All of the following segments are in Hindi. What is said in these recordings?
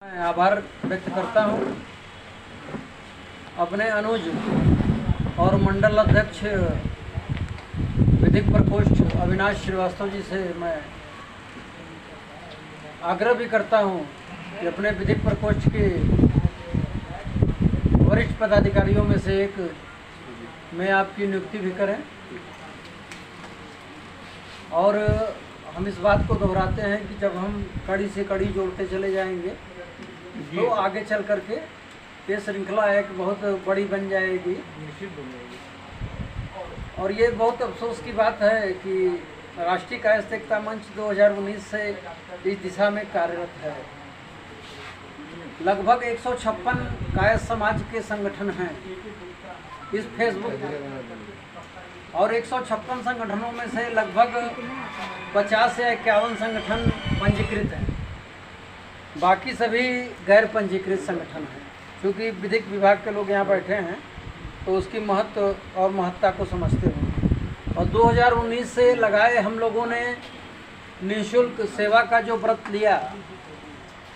मैं आभार व्यक्त करता हूं अपने अनुज और मंडल अध्यक्ष विधिक प्रकोष्ठ अविनाश श्रीवास्तव जी से। मैं आग्रह भी करता हूं कि अपने विधिक प्रकोष्ठ के वरिष्ठ पदाधिकारियों में से एक में आपकी नियुक्ति भी करें। और हम इस बात को दोहराते हैं कि जब हम कड़ी से कड़ी जोड़ते चले जाएंगे तो आगे चल करके ये श्रृंखला एक बहुत बड़ी बन जाएगी। और ये बहुत अफसोस की बात है कि राष्ट्रीय कायस्थ एकता मंच 2019 से इस दिशा में कार्यरत है। लगभग 156 कायस्थ समाज के संगठन हैं इस फेसबुक पर, और 156 संगठनों में से लगभग 50 से 51 संगठन पंजीकृत हैं, बाकी सभी गैर पंजीकृत संगठन हैं। क्योंकि विधिक विभाग के लोग यहाँ बैठे हैं तो उसकी महत्व और महत्ता को समझते हैं। और 2019 से लगाए हम लोगों ने निःशुल्क सेवा का जो व्रत लिया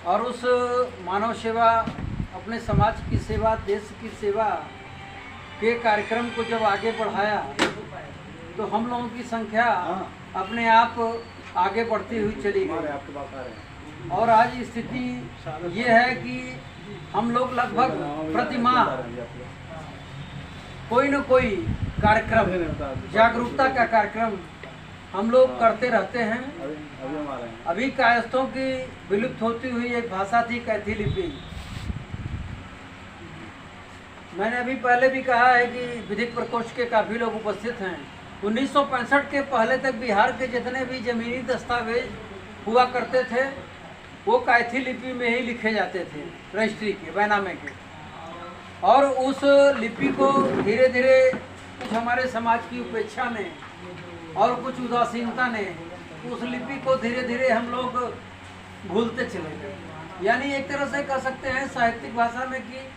और उस मानव सेवा, अपने समाज की सेवा, देश की सेवा के कार्यक्रम को जब आगे बढ़ाया तो हम लोगों की संख्या अपने आप आगे बढ़ती हुई चली गई। और आज स्थिति ये है कि हम लोग लगभग प्रति माह कोई न कोई कार्यक्रम, जागरूकता का कार्यक्रम हम लोग करते रहते हैं। अभी कायस्थों की विलुप्त होती हुई एक भाषा थी कैथी लिपि। मैंने अभी पहले भी कहा है कि विधिक प्रकोष्ठ के काफ़ी लोग उपस्थित हैं। 1965 के पहले तक बिहार के जितने भी जमीनी दस्तावेज हुआ करते थे वो कैथी लिपि में ही लिखे जाते थे, रजिस्ट्री के, बैनामे के। और उस लिपि को धीरे धीरे कुछ हमारे समाज की उपेक्षा ने और कुछ उदासीनता ने उस लिपि को धीरे धीरे हम लोग भूलते चले गए। यानी एक तरह से कह सकते हैं साहित्यिक भाषा में कि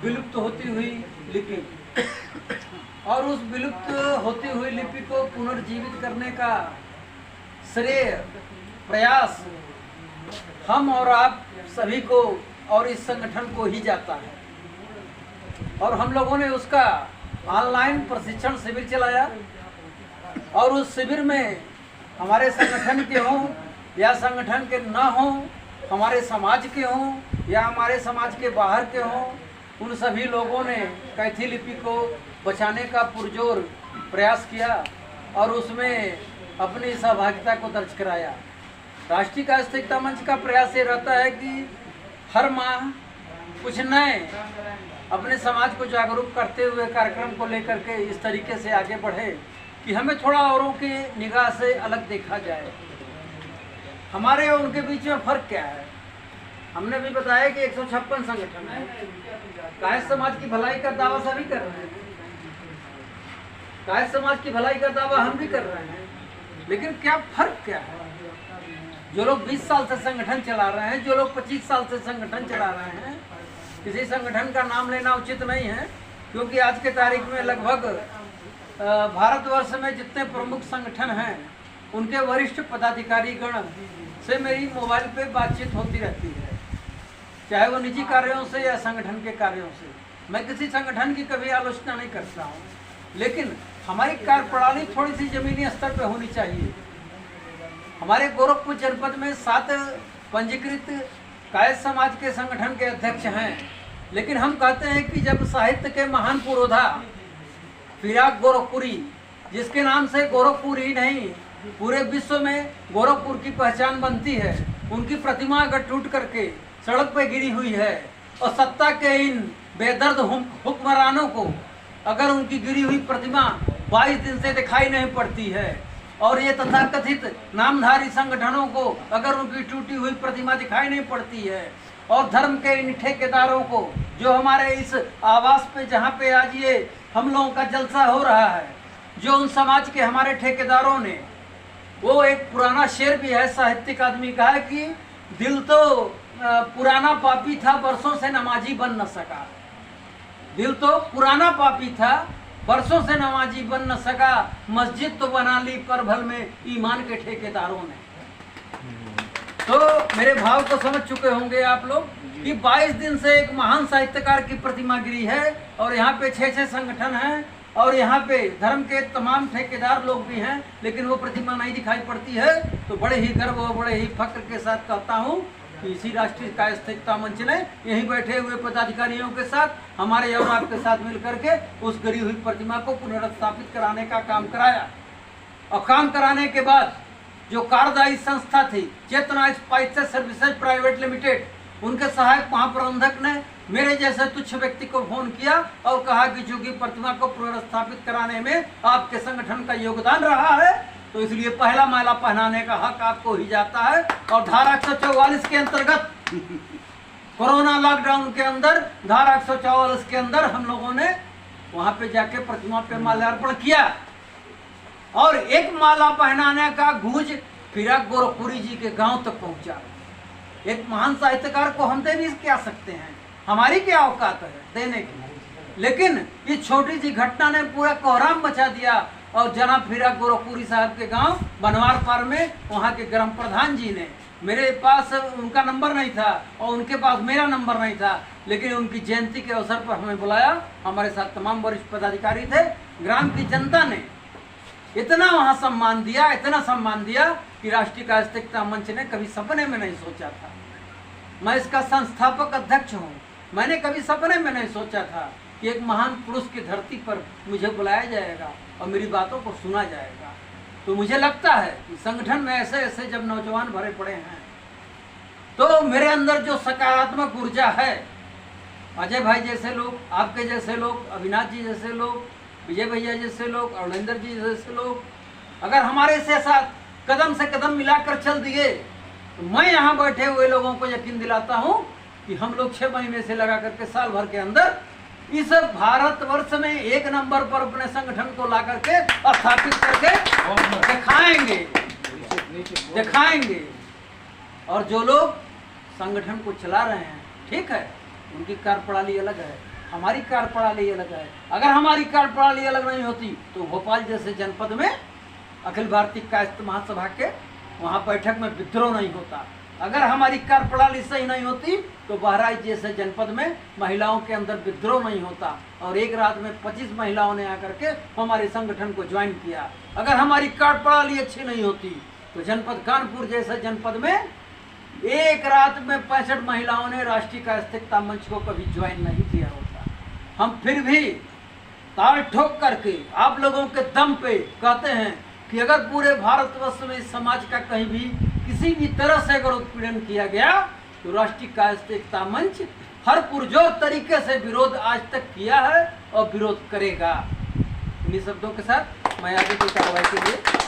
विलुप्त होती हुई लिपि। और उस विलुप्त होती हुई लिपि को पुनर्जीवित करने का श्रेय, प्रयास हम और आप सभी को और इस संगठन को ही जाता है। और हम लोगों ने उसका ऑनलाइन प्रशिक्षण शिविर चलाया और उस शिविर में हमारे संगठन के हों या संगठन के न हों, हमारे समाज के हों या हमारे समाज के बाहर के हों, उन सभी लोगों ने कैथी लिपि को बचाने का पुरजोर प्रयास किया और उसमें अपनी सहभागिता को दर्ज कराया। राष्ट्रीय कायस्थ एकता मंच का प्रयास ये रहता है कि हर माह कुछ नए अपने समाज को जागरूक करते हुए कार्यक्रम को लेकर के इस तरीके से आगे बढ़े कि हमें थोड़ा औरों की निगाह से अलग देखा जाए। हमारे और उनके बीच में फ़र्क क्या है? हमने भी बताया कि 156 संगठन है। कायस्थ समाज की भलाई का दावा सभी कर रहे हैं, कायस्थ समाज की भलाई का दावा हम भी कर रहे हैं, लेकिन क्या फ़र्क क्या है? जो लोग 20 साल से संगठन चला रहे हैं, जो लोग 25 साल से संगठन चला रहे हैं, किसी संगठन का नाम लेना उचित नहीं है क्योंकि आज के तारीख में लगभग भारतवर्ष में जितने प्रमुख संगठन हैं उनके वरिष्ठ पदाधिकारी गण से मेरी मोबाइल पे बातचीत होती रहती है, चाहे वो निजी कार्यों से या संगठन के कार्यों से। मैं किसी संगठन की कभी आलोचना नहीं करता हूँ, लेकिन हमारी कार्यप्रणाली थोड़ी सी जमीनी स्तर पर होनी चाहिए। हमारे गोरखपुर जनपद में 7 पंजीकृत कायस्थ समाज के संगठन के अध्यक्ष हैं, लेकिन हम कहते हैं कि जब साहित्य के महान पुरोधा फिराक गोरखपुरी, जिसके नाम से गोरखपुर ही नहीं पूरे विश्व में गोरखपुर की पहचान बनती है, उनकी प्रतिमा अगर टूट करके सड़क पर गिरी हुई है और सत्ता के इन बेदर्द हुक्मरानों को अगर उनकी गिरी हुई प्रतिमा 22 दिन से दिखाई नहीं पड़ती है और ये तथाकथित नामधारी संगठनों को अगर उनकी टूटी हुई प्रतिमा दिखाई नहीं पड़ती है और धर्म के इन ठेकेदारों को जो हमारे इस आवास पे, जहाँ पे आज ये हम लोगों का जलसा हो रहा है, जो उन समाज के हमारे ठेकेदारों ने, वो एक पुराना शेर भी है साहित्यिक आदमी का है कि दिल तो पुराना पापी था, बरसों से नमाजी बन न सका। दिल तो पुराना पापी था, बरसों से नमाजी बन न सका, मस्जिद तो बना ली पर भल में ईमान के ठेकेदारों ने। तो मेरे भाव को समझ चुके होंगे आप लोग। कि 22 दिन से एक महान साहित्यकार की प्रतिमा गिरी है और यहाँ पे 6-6 संगठन हैं और यहाँ पे धर्म के तमाम ठेकेदार लोग भी हैं, लेकिन वो प्रतिमा नहीं दिखाई पड़ती है। तो बड़े ही गर्व और बड़े ही फक्र के साथ कहता हूँ कि इसी राष्ट्रीय कायस्थिकता मंच ने यहीं बैठे हुए पदाधिकारियों के साथ, हमारे और आपके साथ मिल करके उस गिरी हुई प्रतिमा को पुनर्स्थापित कराने का काम कराया। और काम कराने के बाद जो कार्यदायी संस्था थी चेतना स्पाइसेस सर्विसेज प्राइवेट लिमिटेड, उनके सहायक महाप्रबंधक ने मेरे जैसे तुच्छ व्यक्ति को फोन किया और कहा कि चूंकि प्रतिमा को पुनर्स्थापित कराने में आपके संगठन का योगदान रहा है, तो इसलिए पहला माला पहनाने का हक आपको ही जाता है। और धारा 144 के अंतर्गत कोरोना लॉकडाउन के अंदर धारा 144 के अंदर हम लोगों ने वहां पे जाके प्रतिमा पे माल्यार्पण किया और एक माला पहनाने का गूंज फिर गोरखपुरी जी के गांव तक पहुंचा। एक महान साहित्यकार को हम दे भी क्या सकते हैं, हमारी क्या औकात है देने की। लेकिन इस छोटी सी घटना ने पूरा कोहराम मचा दिया और जनाब फिरा गोरखपुरी साहब के गांव बनवार पार में वहां के ग्राम प्रधान जी ने, मेरे पास उनका नंबर नहीं था और उनके पास मेरा नंबर नहीं था, लेकिन उनकी जयंती के अवसर पर हमें बुलाया। हमारे साथ तमाम वरिष्ठ पदाधिकारी थे। ग्राम की जनता ने इतना वहां सम्मान दिया, इतना सम्मान दिया कि राष्ट्रीय कायस्थिकता मंच ने कभी सपने में नहीं सोचा था। मैं इसका संस्थापक अध्यक्ष हूँ। मैंने कभी सपने में नहीं सोचा था कि एक महान पुरुष की धरती पर मुझे बुलाया जाएगा और मेरी बातों को सुना जाएगा। तो मुझे लगता है कि संगठन में ऐसे ऐसे जब नौजवान भरे पड़े हैं तो मेरे अंदर जो सकारात्मक ऊर्जा है, अजय भाई जैसे लोग, आपके जैसे लोग, अविनाश जी जैसे लोग, विजय भैया जैसे लोग, अरुणेंद्र जी जैसे लोग अगर हमारे से साथ कदम से कदम मिलाकर चल दिए तो मैं यहाँ बैठे हुए लोगों को यकीन दिलाता हूँ कि हम लोग 6 महीने से लगा करके साल भर के अंदर इस भारतवर्ष में एक नंबर पर अपने संगठन को ला करके स्थापित करके दिखाएंगे। और जो लोग संगठन को चला रहे हैं, ठीक है, उनकी कार्यप्रणाली अलग है, हमारी कार्यप्रणाली अलग है। अगर हमारी कार्यप्रणाली अलग नहीं होती तो भोपाल जैसे जनपद में अखिल भारतीय कायस्थ महासभा के वहाँ बैठक में विद्रोह नहीं होता। अगर हमारी कार्यप्रणाली सही नहीं होती तो बहराइच जैसे जनपद में महिलाओं के अंदर विद्रोह नहीं होता और एक रात में 25 महिलाओं ने आकर के हमारे संगठन को ज्वाइन किया। अगर हमारी कार्यप्रणाली अच्छी नहीं होती तो जनपद कानपुर जैसे जनपद में एक रात में 65 महिलाओं ने राष्ट्रीय कायस्थिकता मंच को कभी ज्वाइन नहीं किया होता। हम फिर भी ताल ठोक करके आप लोगों के दम पे कहते हैं कि अगर पूरे भारतवर्ष में इस समाज का कहीं भी किसी भी तरह से अगर उत्पीड़न किया गया तो राष्ट्रीय कायस्थिकता मंच हर पुरजोर तरीके से विरोध आज तक किया है और विरोध करेगा। इन्हीं शब्दों के साथ मैं आगे की कार्रवाई के लिए